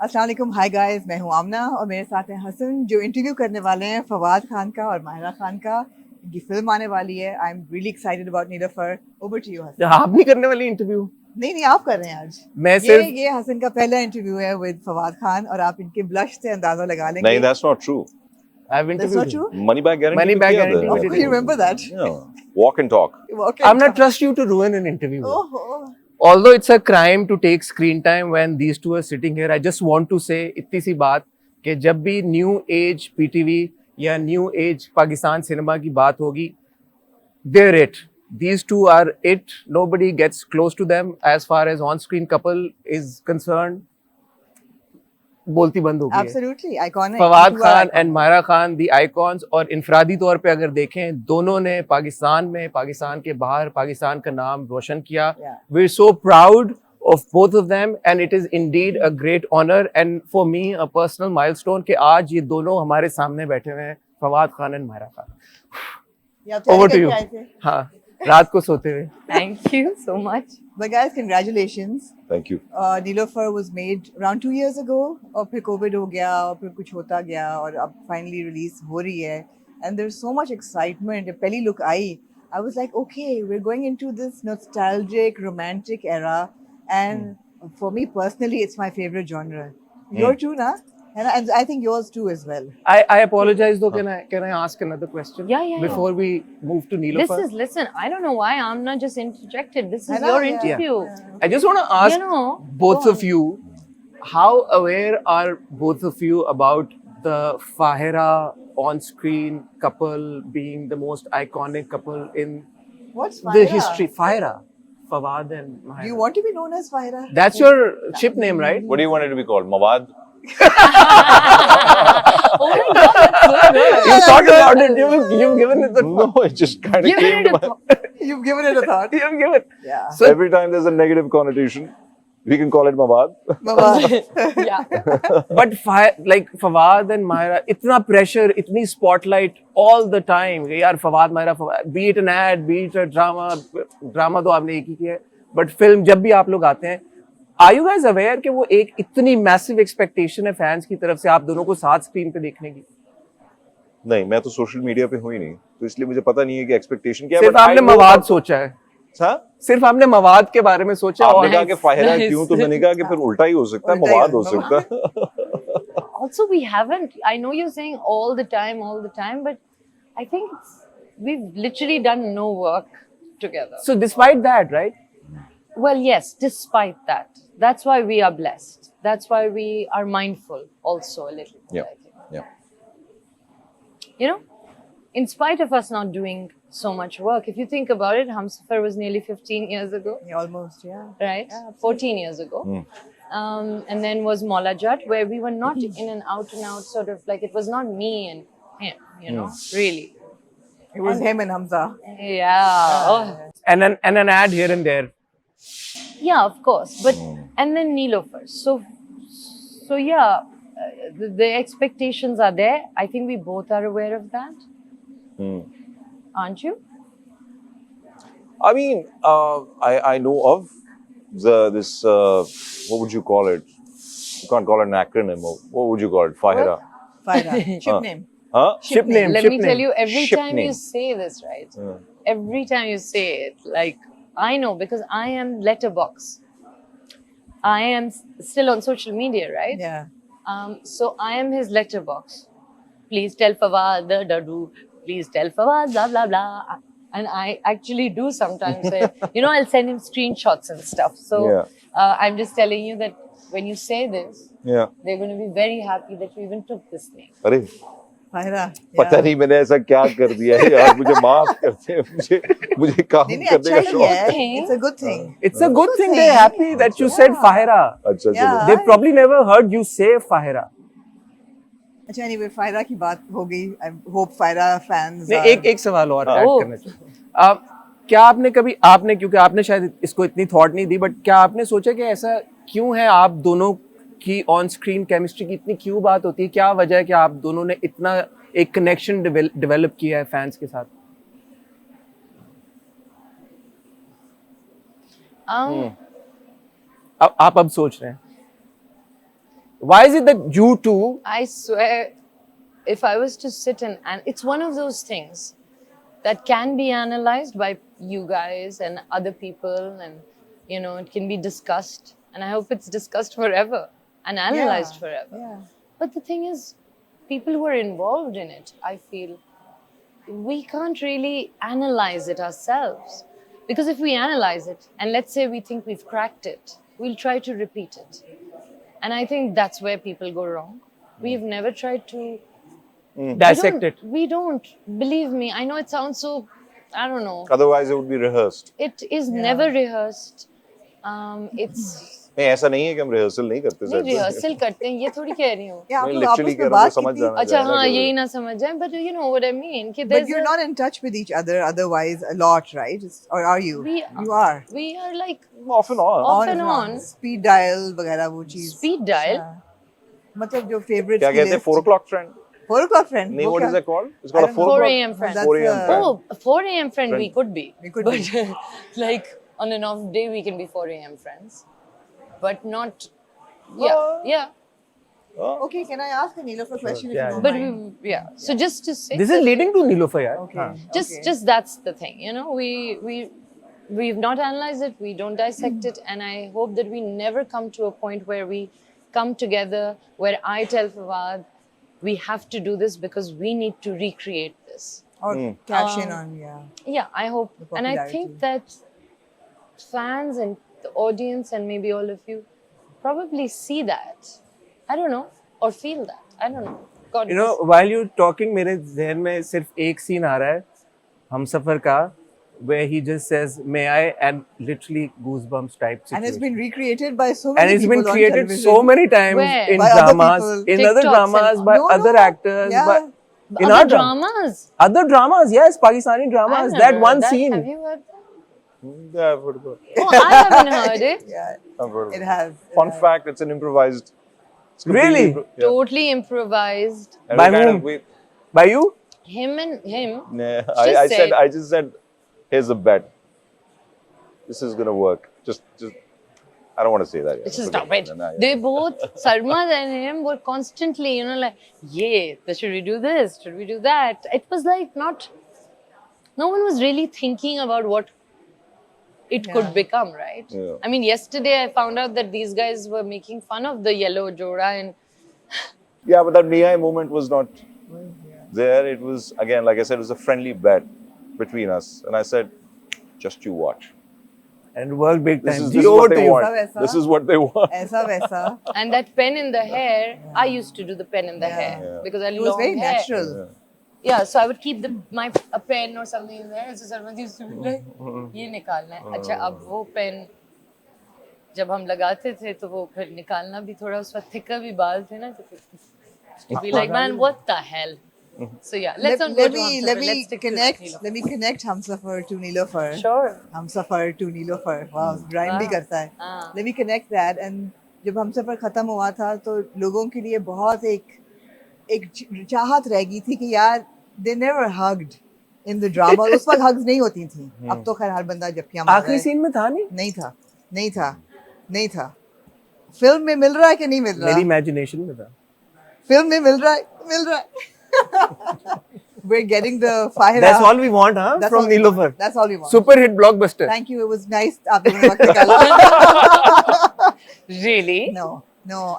अस्सलाम वालेकुम, hi guys, मैं हूं आमना और मेरे साथ हैं हसन जो इंटरव्यू करने वाले हैं फवाद खान का और माहिरा खान का। इनकी फिल्म आने वाली है। I am really excited about Neelofar. Over to you Hasan. आप नहीं करने वाली इंटरव्यू? नहीं, आप कर रहे हैं आज। मैं ये सिर्फ ये हसन का पहला इंटरव्यू है विद फवाद खान और आप इनके ब्लश से अंदाजा लगा लेंगे। नहीं, that's not true. I've That's interviewed not him. true? Money back guarantee. Money तो back किया guarantee था। we Oh, did you remember that? Yeah. Walk and talk. Okay. I'm not trust you to ruin an interview. Oh, Although it's a crime to take screen time when these two are sitting here, I just want to say इतनी सी बात कि जब भी new age PTV या new age Pakistan cinema की बात होगी, they're it. These two are it. Nobody gets close to them as far as on-screen couple is concerned. बोलती बंद हो गई है। absolutely iconic. Fawad You are Khan iconic. And Mahira Khan the icons, और इनफरादी तौर पे अगर देखें दोनों ने पाकिस्तान में, पाकिस्तान के बाहर पाकिस्तान का नाम रोशन किया। Yeah. We are so proud of both of them and it is indeed a great honor and for me a personal milestone कि आज ये दोनों हमारे सामने बैठे हुए हैं, फवाद खान एंड मायरा खान। ये आप तैयारी Over to करके you. आए थे? हाँ, रात को सोते हुए। Thank you so much. But guys, congratulations. Thank you. Nilofer was made around 2 years ago और फिर कोविड हो गया और फिर कुछ होता गया और अब फाइनली रिलीज हो रही है and there's so much excitement. जब पहली look I I was like, okay, we're going into this nostalgic romantic era and for me personally it's my favorite genre. Your too, na? And I think yours too as well. I apologize though, can I ask another question? Yeah. Before we move to Nilofer. Listen, I don't know why I'm not just interjected. This I is know, your yeah. interview. I just want to ask You know, both go of you, how aware are both of you about the Fahira on-screen couple being the most iconic couple in What's the Fahira? history? Fahira, Fawad and Mahira. Do you want to be known as Fahira? That's your ship name, right? What do you want it to be called? Mawad? Oh my God, that's so good. You thought about it. You've given it the No, it just kind of Give came it to a my... thought. You've given it a thought. You've given. Yeah. So Every time there's a negative connotation, we can call it Mawad. Mama. Yeah. but like Fawad and Mahira, इतना pressure, इतनी spotlight all the time. यार Fawad, Mahira, Fawad. Be it an ad, be it a drama तो आपने एक ही किया है. But film जब भी आप लोग आते हैं, are you guys aware कि वो एक इतनी massive expectation है fans की तरफ से आप दोनों को साथ screen पे देखने की? नहीं, मैं तो सोशल मीडिया पे हूँ ही नहीं, तो इसलिए मुझे पता नहीं है कि एक्सपेक्टेशन क्या है। सिर्फ but I आपने know मवाद about- सोचा है। हाँ? सिर्फ आपने मवाद के बारे में सोचा आपने और कहा कि फाहिरा nice. क्यों, तो मैंने कहा कि फिर उल्टा ही हो सकता है, उल्टा ही मवाद हो हो सकता है। Also, we haven't. I know you're saying all the time, but I think we've literally done no work together. so despite that, right? Well, yes, despite that. That's why we are blessed. That's why we are mindful also a little bit, Yeah. I think. Yeah. You know, in spite of us not doing so much work, if you think about it, Humsafar was nearly 15 years ago, Yeah, almost, yeah. right? Yeah, 14 years ago. And then was Mola Jat, where we were not in an out and out sort of like, it was not me and him, you know, really. It was him and Hamza. Yeah. Oh. And an ad here and there. Yeah, of course. But and then Nilofer. So yeah, the expectations are there. I think we both are aware of that, aren't you? I mean, I know of this what would you call it? You can't call it an acronym. What would you call it? Fahira. Fahira. Ship name. Huh? Ship name. Let ship me name. tell you, every Ship time name. you say this, right? Every time you say it, like I know because I am letterbox. I am still on social media, right? Yeah. So I am his letterbox. Please tell Fawad the Dadu. Please tell Fawad blah blah blah. And I actually do sometimes say, you know, I'll send him screenshots and stuff. So I'm just telling you that when you say this, Yeah. they're going to be very happy that you even took this name. अरे Fahira. पता yeah. नहीं मैंने ऐसा क्या कर दिया है यार, मुझे माफ करते हैं, मुझे काम नहीं, नहीं, करने अच्छा का ही शौक है. है। thing. It's a good thing. It's a good thing they're happy that you said Fahira. अच्छा Yeah. चलो। They probably never heard you say Fahira. अच्छा, anyway, Fahira की बात हो गई. I hope Fahira fans. नहीं, एक सवाल और ऐड Oh. करना चाहता हूँ। क्या आपने क्योंकि आपने शायद इसको इतनी थॉट नहीं दी, बट क्या आपने सोचा कि ऐसा क्यों है, आप दोनों की ऑन स्क्रीन केमिस्ट्री की इतनी क्यों बात होती है? क्या वजह है कि आप दोनों ने इतना एक कनेक्शन डेवलप किया है फैंस के साथ? Um, आप सोच रहे हैं? Why is it that you two? I swear, if I was to sit and it's one of those things that can be analyzed by you guys and other people, and it can be discussed, and I hope it's discussed forever and analyzed forever. Yeah. But the thing is, people who are involved in it, I feel, we can't really analyze it ourselves. Because if we analyze it, and let's say we think we've cracked it, we'll try to repeat it. And I think that's where people go wrong. We've never tried to Dissect it. We don't. Believe me, I know it sounds so, I don't know. Otherwise, it would be rehearsed. It is never rehearsed. It's नहीं ऐसा नहीं है कि हम rehearsal नहीं करते नहीं sir rehearsal करते हैं ये थोड़ी कह रही हूँ Yeah, आप मैं लोग literally आपस कह में रहा हूँ बात तो समझ कितनी- जाना अच्छा चाहिए ना हाँ कि- यही ना समझ जाए but you know what I mean कि But there's you're not in touch with each other otherwise a lot, right? Or are you? We are. we are like off and on. off and on. Speed dial वगैरह वो चीज. Speed dial? अच्छा. मतलब जो favorites क्या की कहते हैं list. 4 o'clock friend 4 o'clock friend. नहीं वो what क्या? is it called it's called I a don't 4 4 o'clock a.m. friend. That's 4 a.m. friend. Oh, 4 a.m. friend we Friend. could be. We could but like on an off day we can be 4 a.m. friends. But not yeah. Okay, can I ask a Neelofer question if Yeah, you don't But mind? so just to say This is leading to Nilofer, yaar. Okay. हाँ. just that's the thing, we've not analyzed it, we don't dissect it, and I hope that we never come to a point where we come together where I tell Fawad we have to do this because we need to recreate this. Or cash in on, Yeah, I hope, The and I popularity. think that fans and the audience and maybe all of you probably see that, I don't know, or feel that, I don't know. God You know, while you're talking, मेरे ज़हन में सिर्फ एक scene आ रहा है हमसफर का, where he just says may I, and literally goosebumps type situation. and it's been recreated by so And many it's people been on created television. so many times Where? in By other dramas, people. in other TikToks dramas, and- by No, other no. actors, Yeah. by in Other our dramas. Other dramas, yes, Pakistani I've dramas. never That heard one that. scene. Have you heard that? Yeah, I've heard about it. Oh, I haven't heard it. Yeah, I've heard of it it. has. Fun fact, it's an improvised. It's completely Really? Yeah. Totally improvised. And By we kind whom? of- we- By you? Him and him. Nah, Just say- I just said, here's a bet. This is gonna work. Just, I don't want to say that. Just Forget stop it. Nah, yeah. They both, Sarmad and him, were constantly, like, yeah, should we do this? Should we do that? It was like no one was really thinking about what it could become, right? Yeah. I mean, yesterday I found out that these guys were making fun of the yellow Jora, and Yeah, but that Mia moment was not there. It was, again, like I said, it was a friendly bet between us. And I said, just you watch. And work big This time. is, Ji, this is over what to they you. want. Aisa. This is what they want. Aisa वैसा. and that pen in the hair, I used to do the pen in the hair Yeah. because I It was long very hair. natural. Yeah, so I would keep a pen or something in there. So Sarmad used to be like, ये निकालना है. अच्छा अब वो pen जब हम लगाते थे तो वो फिर निकालना भी थोड़ा उस वक्त थिकर भी बाल थे ना तो फिर to be like man what the hell. So yeah, let's not go let to me Hamsafar, let me let's stick to connect Neelofer. let me connect Hamsafar to Neelofer. Sure. Hamsafar to Neelofer. Wow, rhyme भी Wow. करता है. हाँ. Let me connect that. And जब हमसफर खत्म हुआ था तो लोगों के लिए बहुत एक चाहत रह गई थी कि यार they never hugged in the drama. उस वक्त hugs नहीं होती थी. अब तो खैर हर बंदा जबकि हम आखिरी सीन में था नहीं? नहीं था. फिल्म में मिल रहा है कि नहीं मिल रहा? मेरी imagination में था. फिल्म में मिल रहा है. We're getting the fire. That's all we want, huh? That's From all we Neelofer. want. That's all we want. Super hit blockbuster. Thank you. It was nice. आप लोगों ने वक्त निकाला. Really? No.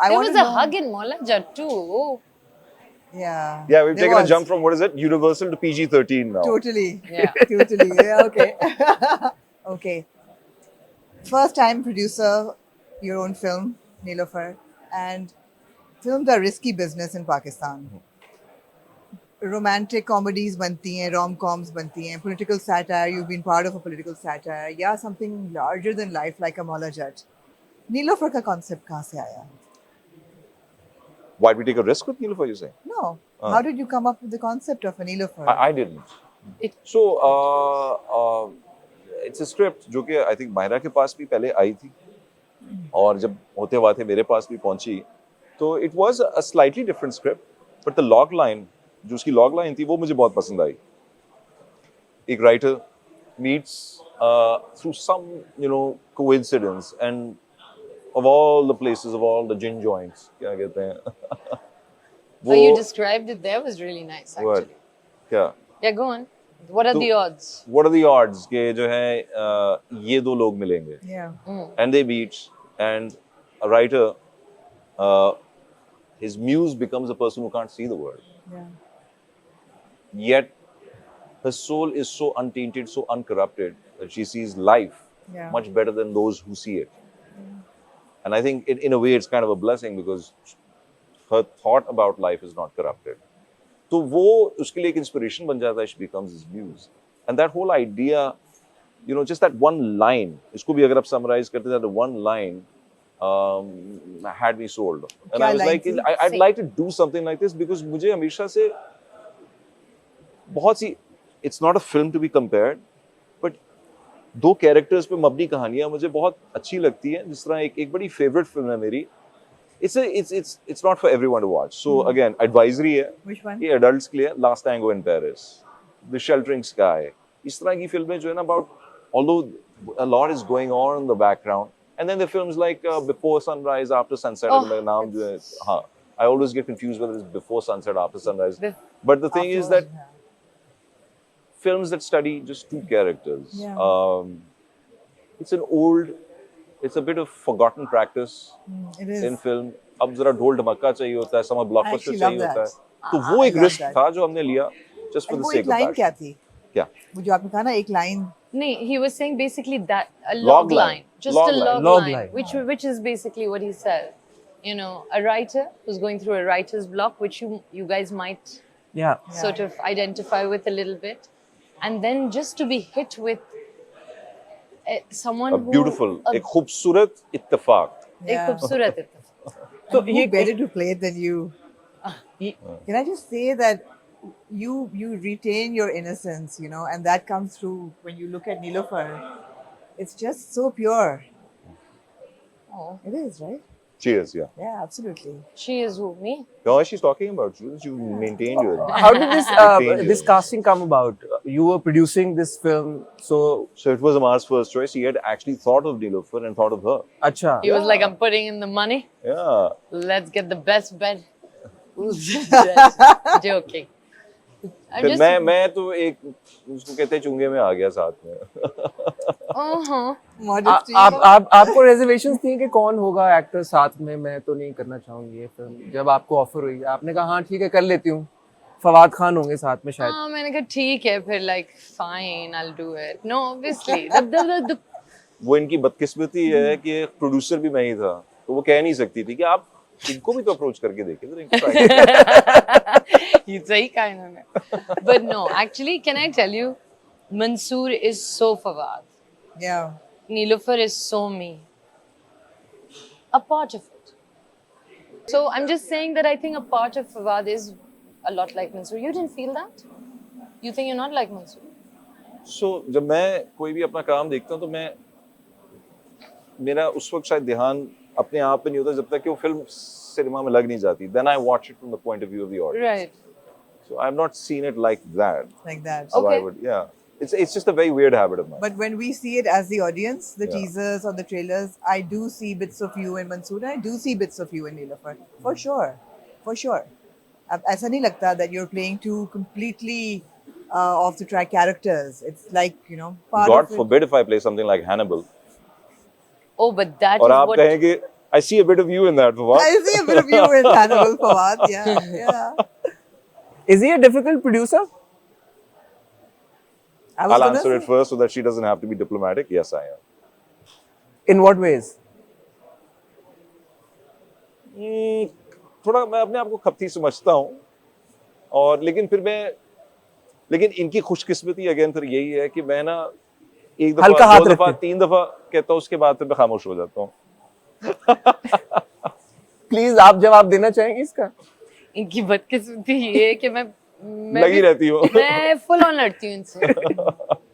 I There want was to a know. hug in Mola too. Yeah. Yeah, we've There taken a was. jump from, what is it, Universal to PG-13 now. Totally. Yeah. Totally. Yeah, okay. Okay. First time producer, your own film, Neelofer. And films are risky business in Pakistan. Romantic comedies बनती हैं, rom-coms बनती हैं, political satire, you've been part of a political satire, yeah, something larger than life like a Maula Jat. Neelofer का concept कहाँ से आया? Why'd we take a risk with Neelofer, you say? No. How did you come up with the concept of a Neelofer? I didn't. So, it's a script जो कि I think Myra के पास भी पहले आई थी और जब होते वाते मेरे पास भी पहुंची तो it was a slightly different script but the log line जो उसकी log line थी वो मुझे बहुत पसंद आई. एक writer meets through some coincidence and of all the places, of all the gin joints, क्या कहते हैं? Oh, you described it there was really nice, What? actually. क्या? Yeah, go on. What are So- the odds? What are the odds कि जो है ये दो लोग मिलेंगे Yeah. and they meet and a writer, his muse becomes a person who can't see the world. Yeah. Yet her soul is so untainted, so uncorrupted that she sees life Yeah. much better than those who see it. And I think in a way it's kind of a blessing because her thought about life is not corrupted. तो वो उसके लिए एक inspiration बन जाता है, she becomes his muse. And that whole idea, you know, just that one line, इसको भी अगर आप summarize करते हैं, that one line had me sold. And I was like, I'd like to do something like this because मुझे हमेशा से बहुत सी, it's not a film to be compared, but दो कैरेक्टर्स पे मबनी कहानियां मुझे बहुत अच्छी लगती हैं. जिस तरह एक बड़ी फेवरेट फिल्म है मेरी. It's not for everyone to watch. So again, advisory है. Which one? ये adults के लिए Last Tango in Paris, The Sheltering Sky. इस तरह की फिल्में जो है ना, about although a lot is going on in the background, and then the films like Before Sunrise, After Sunset. Oh, मेरा नाम जो है, हाँ, I always get confused whether it's Before Sunset, After Sunrise. But the thing is that films that study just two characters. Yeah. It's a bit of forgotten practice It is. in film. अब जरा ढोल ढमक्का चाहिए होता है, summer blockbuster actually चाहिए love होता है. that. तो वो एक love रिस्क that. था जो हमने लिया just for And the वो sake एक of लाइन that. क्या थी? क्या? वो जो आपने कहा ना एक line. No, he was saying basically that a Log log line. line, just Log a line. log, Log line, line. which is basically what he said. You know, a writer who's going through a writer's block, which you guys might Yeah. sort of identify with a little bit, and then just to be hit with someone A beautiful, who, एक खूबसूरत इत्तेफाक. एक Yeah. खूबसूरत इत्तेफाक. So Who better to play it than you? Can I just say that you retain your innocence, you know, and that comes through when you look at Niloufar. It's just so pure. Oh, It is, right? Cheers, yeah. Yeah, absolutely. she is who, me? No, she's talking about you. You maintained your. How did this Retained this your- casting come about? You were producing this film, so So it was Amar's first choice. He had actually thought of Niloufar and thought of her. acha. He was like, I'm putting in the money. Yeah. Let's get the best bed. Just joking. I'm फिर just. मैं तो एक उसको कहते हैं चुंगे में आ गया साथ में. Uh-huh. Modesty. आपको रिजर्वेशंस थी कि कौन होगा एक्टर साथ में? मैं तो नहीं करना चाहूंगी ये फिल्म. जब आपको ऑफर हुई आपने कहा हाँ ठीक है कर लेती हूँ. फवाद खान होंगे साथ में शायद. हाँ मैंने कहा ठीक है फिर like fine I'll do it. No, obviously the वो इनकी बदकिस्मती है कि प्रोड्यूसर भी मैं ही था, तो वो कह नहीं सकती थी कि आप इनको भी तो अप्रोच करके देखें. तो इनको try करें. ये सही कहा इन्होंने. But no, actually, can I tell you, Mansoor is so Fawad. Yeah. Niloufar is so me. A part of it. So I'm just saying that I think a part of Fawad is a lot like Mansoor. You didn't feel that? You think you're not like Mansoor? So जब मैं कोई भी अपना काम देखता हूँ तो मैं मेरा उस वक्त शायद ध्यान अपने आप पे नहीं होता जब तक कि वो फिल्म सिनेमा में लग नहीं जाती. Then I watch it from the point of view of the audience. Right. So I've not seen it like that. Like that. So I Okay. would, yeah. It's just a very weird habit of mine. But when we see it as the audience, the Yeah. teasers or the trailers, I do see bits of you in Mansoor. I do see bits of you in Niloufar. For sure. For sure. अब ऐसा नहीं लगता that you're playing two completely off the track characters. It's like, you know, part God of it. forbid if I play something like Hannibal. Oh, but that और is आप what. कहेंगे I see a bit of you in that. Fawad. I see a bit of you in Hannibal Fawad. Yeah, yeah. Is he a difficult producer? I was I'll gonna answer it say- first so that she doesn't have to be diplomatic. Yes, I am. In what ways? थोड़ा मैं अपने आप को खपती समझता हूँ और लेकिन इनकी खुशकिस्मती अगेन फिर यही है कि मैं ना एक हल्का दफा हाथ दो दफा रखते। 3 दफा कहता हूँ उसके बाद फिर मैं खामोश हो जाता हूँ. प्लीज आप जवाब देना चाहेंगे इसका? इनकी बदकिस्मती ये है कि मैं लगी भी- रहती हूँ. मैं full on लड़ती हूँ इनसे.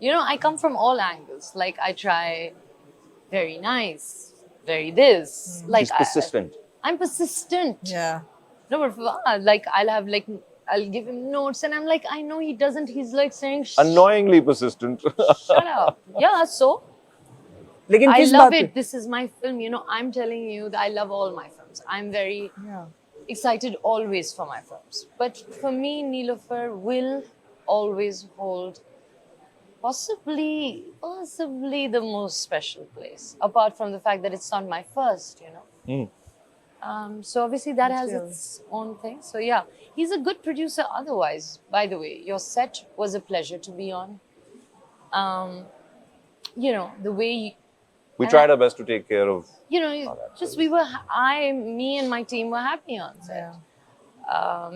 You know, I come from all angles. Like I try very nice, very this. Like She's persistent. I'm persistent. Yeah. No, but like I'll give him notes and I'm like, I know he doesn't. He's like saying, Annoyingly persistent. shut up. Yeah, so लेकिन I किस love बात पे? it. This is my film. You know, I'm telling you that I love all my films. I'm very Yeah. excited always for my films. But for me, Neelofer will always hold possibly the most special place. Apart from the fact that it's not my first, you know. Hmm. So obviously that But has still. its own thing. So yeah, he's a good producer. Otherwise, by the way, your set was a pleasure to be on. You know the way We and tried our best to take care of. you know that just film. we were me and my team were happy on set. Yeah.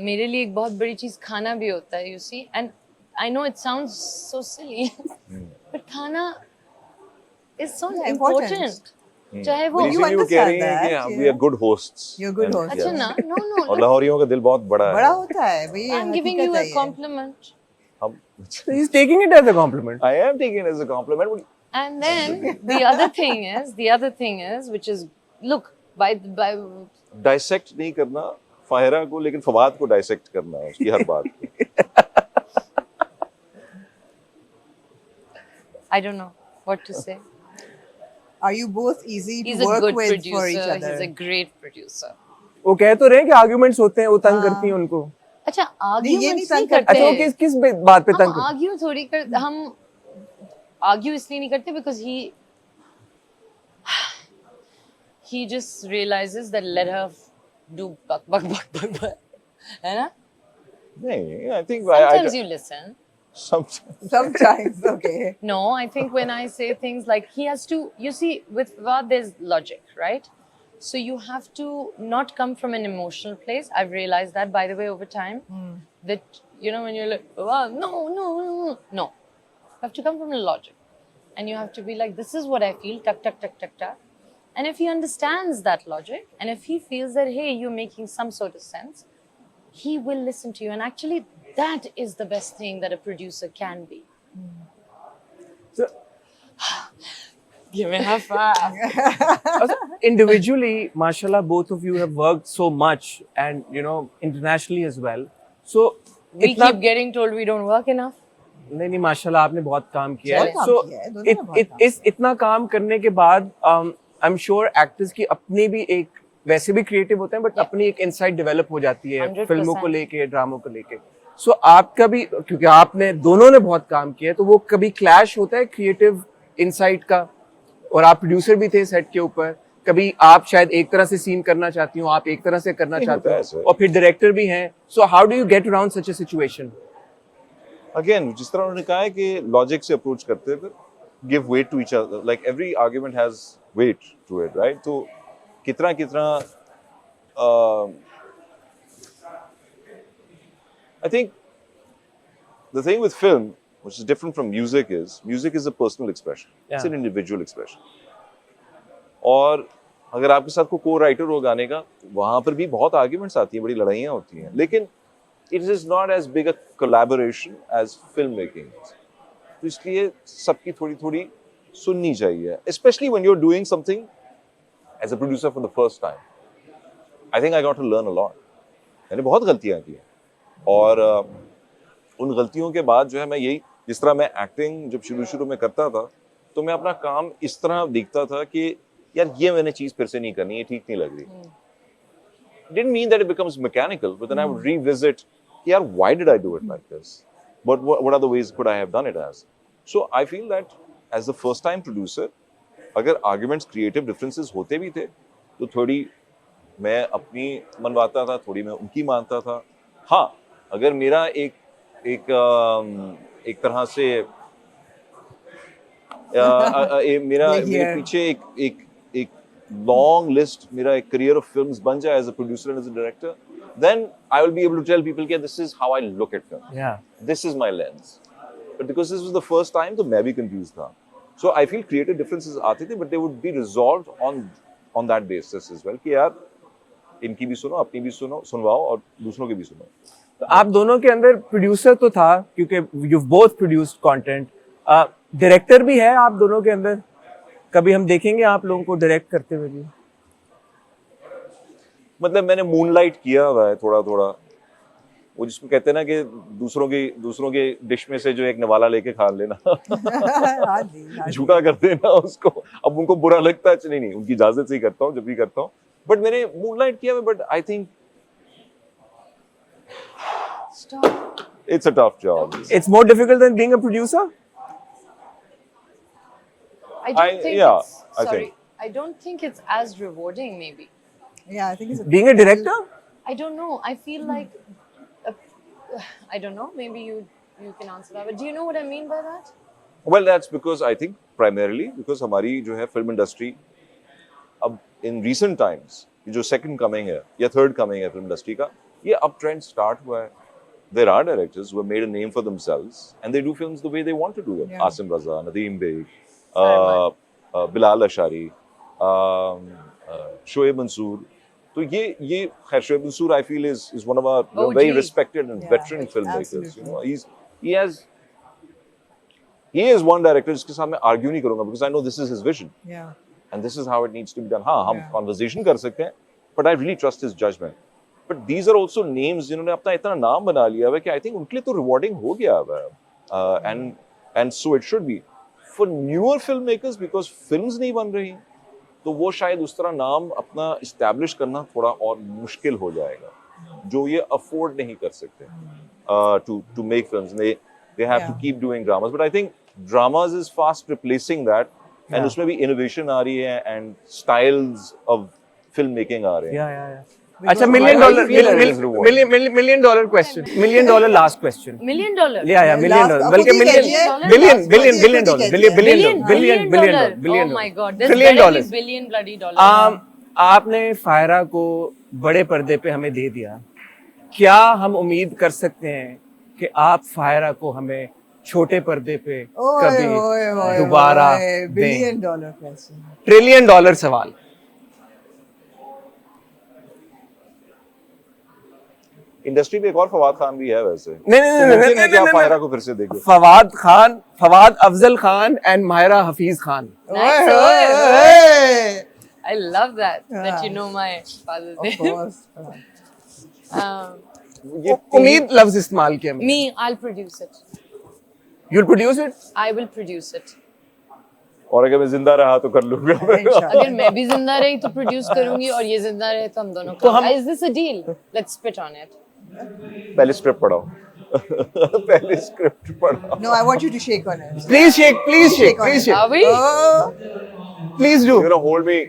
मेरे लिए एक बहुत बड़ी चीज खाना भी होता है, you see, and I know it sounds so silly, but खाना is so Yeah, important. important. चाहे वो But you इसीलिए वो कह रही understand हैं कि that, we are yeah. good hosts. You're good And- host. अच्छा yeah. ना, no, और look, लाहौरियों का दिल बहुत बड़ा बड़ा है. होता है भाई, ये I'm giving you हकीकत a है ये. compliment, हम So he's taking it as a compliment. I am taking it as a compliment. But and then the other thing is, which is, look, by dissect नहीं करना फाहिरा को, लेकिन फवाद को dissect करना है उसकी हर बात को. I don't know what to say. Are you both easy He's to a work good with producer. for each other? He's a great producer. वो कह तो रहे हैं कि आर्ग्यूमेंट्स होते हैं, वो तंग करती हैं उनको. अच्छा, नहीं, ये नहीं arguments तंग नहीं करते। अच्छा वो करते। किस बात पे तंग हम करते? argue थोड़ी कर, हम argue इसलिए नहीं करते because he just realizes that let her do bak, है ना? नहीं, I think Sometimes you listen. sometimes. Sometimes, okay. No, I think when I say things like he has to, you see, with Fawad there's logic, right? So you have to not come from an emotional place. I've realized that, by the way, over time, that, you know, when you're like, wow, no. You have to come from the logic. And you have to be like, this is what I feel, tuck. And if he understands that logic, and if he feels that, hey, you're making some sort of sense, he will listen to you. And actually, that is the best thing that a producer can be. So, Give me a high five. individually, mashallah, both of you have worked so much, and you know, internationally as well. So, We इतना keep getting told we don't work enough. नहीं माशाल्लाह आपने बहुत काम किया है. बहुत So, काम किया है, दोनों ने बहुत काम इस इतना काम करने के बाद आई एम श्योर एक्टर्स की अपनी भी एक, वैसे भी क्रिएटिव होते हैं बट अपनी एक इनसाइट डेवलप हो जाती है 100%. फिल्मों को लेके, ड्रामों को लेके. सो आपका भी, क्योंकि आपने दोनों ने बहुत काम किया है, तो वो कभी क्लैश होता है क्रिएटिव इनसाइट का, और आप प्रोड्यूसर भी थे सेट के ऊपर, कभी आप शायद एक तरह से सीन करना चाहती हो, आप एक तरह से करना नहीं चाहते होता है हो, ऐसे. और फिर डायरेक्टर भी हैं. So how do you get around such a situation? Again, जिस तरह उन्होंने कहा है कि लॉजिक से अप्रोच करते हैं, give weight to each other. Like every argument has weight to it, right? तो कितना I think the thing with film, which is different from music is a personal expression. It's an individual expression. और अगर आपके साथ कोई co-writer हो गाने का, वहाँ पर भी बहुत arguments आती हैं, बड़ी लड़ाइयाँ होती हैं, लेकिन it is not as big a collaboration as filmmaking is. तो इसलिए सबकी थोड़ी सुननी चाहिए, especially when you're doing something as a producer for the first time. I think I got to learn a lot. मैंने बहुत गलतियाँ की हैं, और उन गलतियों के बाद जो है मैं यही, जिस तरह मैं एक्टिंग जब शुरू में करता था, तो मैं अपना काम इस तरह देखता था कि यार ये मैंने चीज़ फिर से नहीं करनी, ये ठीक नहीं लग रही. Didn't mean that it becomes mechanical, but then I would revisit, yeah, why did I do it like this? But what other ways could I have done it as? So I feel that as the first time producer, अगर arguments, creative differences होते भी थे, तो थोड़ी मैं अपनी मनवाता था, थोड़ी मैं उनकी मानता था. हाँ, अगर मेरा एक तरह से मेरे पीछे एक long list, मेरा एक career of films बन जाए as a producer and as a director, then I will be able to tell people कि this is how I look at film. Yeah. This is my lens. But because this was the first time, तो मैं भी confused था. So I feel creative differences आते थे, but they would be resolved on that basis as well. कि यार इनकी भी सुनो, अपनी भी सुनो, सुनवाओ, और दूसरों की भी सुनो. तो आप दोनों के अंदर प्रोड्यूसर तो था, क्योंकि you both produced content. Director भी है आप दोनों के अंदर. कभी हम देखेंगे आप लोगों को डायरेक्ट करते हुए भी? मतलब मैंने मूनलाइट किया हुआ है थोड़ा. वो जिसको कहते हैं ना कि दूसरों के डिश में से जो एक निवाला लेके खा लेना हाँ जी। झूठा कर देना उसको। अब उनको बुरा लगता है, नहीं उनकी इजाजत से ही करता हूँ जब भी करता हूँ। बट मैंने मूनलाइट किया, but I think Stop. it's a tough job. It's more difficult than being a producer? I don't think yeah, it's, I sorry, think. I don't think it's as rewarding maybe. Yeah, I think it's Being a director? I don't know. I feel like I don't know. Maybe you can answer that. But do you know what I mean by that? Well, that's because I think primarily because हमारी जो है film industry अब in recent times ये जो second coming है या third coming है film industry का, ये uptrend start हुआ है. There are directors who have made a name for themselves and they do films the way they want to do them. Yeah. Asim Raza, Nadeem Beg, Bilal Ashari, Shoaib Mansoor. So ये खैर Shoaib Mansoor I feel is one of our very OG. respected and Yeah, veteran filmmakers. absolutely. You know, he is one director जिसके साथ मैं argue नहीं करूँगा because I know this is his vision yeah. and this is how it needs to be done. हाँ हम Yeah. conversation कर सकते हैं but I really trust his judgment. But these are also names जिन्होंने अपना इतना नाम बना लिया है कि I think उनके लिए तो rewarding हो गया है and so it should be for newer filmmakers because films नहीं बन रही तो वो शायद उस तरह नाम अपना establish करना थोड़ा और मुश्किल हो जाएगा जो ये afford नहीं कर सकते to make films. They have to Yeah. keep doing dramas, but I think dramas is fast replacing that and Yeah. उसमें भी innovation आ रही है and styles of filmmaking आ रहे हैं. Yeah. अच्छा, Because million I dollar, feel that it is rewarding. million dollar question. Million dollar last question. $1 million. Yeah, million Last- dollar. अब बल्कि खुद ही million, कीजिए। billion, Last billion, कीजिए, billion खुद dollar, ही billion, कीजिए। billion dollar, billion Oh dollar. my God, there's Trillion better dollars. be billion bloody dollars. आपने फायरा को बड़े पर्दे पे हमें दे दिया, क्या हम उम्मीद कर सकते हैं कि आप फायरा को हमें छोटे पर्दे पे कभी दोबारा दें? $1 billion question. ट्रिलियन डॉलर सवाल. इंडस्ट्री में एक और फवाद खान भी है वैसे. नहीं तो मुमकिन है कि आप फायरा को फिर से देखें. Fawad Afzal Khan and Mahira Hafeez Khan. Nice. Oy, oy, oy. I love that Yeah. you know my father's Of name. course. ये उम्मीद लफ्ज इस्तेमाल किया. Me, I'll produce it. You'll produce it? I will produce it. और अगर मैं जिंदा रहा तो कर लूंगा. Inshallah. अगर मैं भी जिंदा रही तो प्रोड्यूस करूंगी और ये जिंदा रहे तो हम दोनों तो हम- Is this a deal? Let's spit on it. पहले स्क्रिप्ट पढ़ाओ. पहले स्क्रिप्ट पढ़ाओ. No, I want you to shake on it. Please shake, please shake, on please it. shake. Are we? Oh, Please You're do. gonna hold me.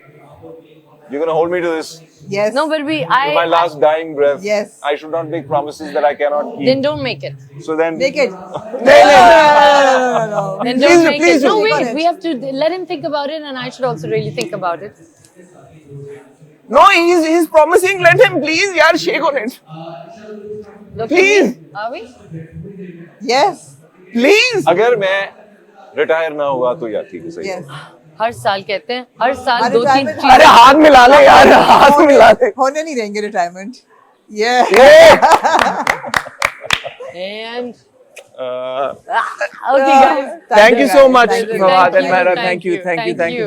You're gonna hold me to this. yes. No, but To my last dying breath. Yes. I should not make promises that I cannot keep. then don't make it. So then. Make it. नहीं, नहीं. No. Then Please don't do, make please it. do. No, Click on wait. it. We have to let him think about it, and I should also really think about it. No, he's promising. Let him please, yaar, shake on it. Look Please. at me. Are we? Yes. Please. अगर मैं retire ना हुआ तो यार ठीक है सही. Yes. हर साल कहते हैं हर साल हर 2-3 retirement- चीजें अरे हाथ मिला ले यार, हाथ मिला ले. होने नहीं देंगे retirement. Yeah. and Uh, okay guys. Thank you so much, Thank you. Fawad and Thank you, Mahira. thank Thank you, you, thank you, thank thank you. you.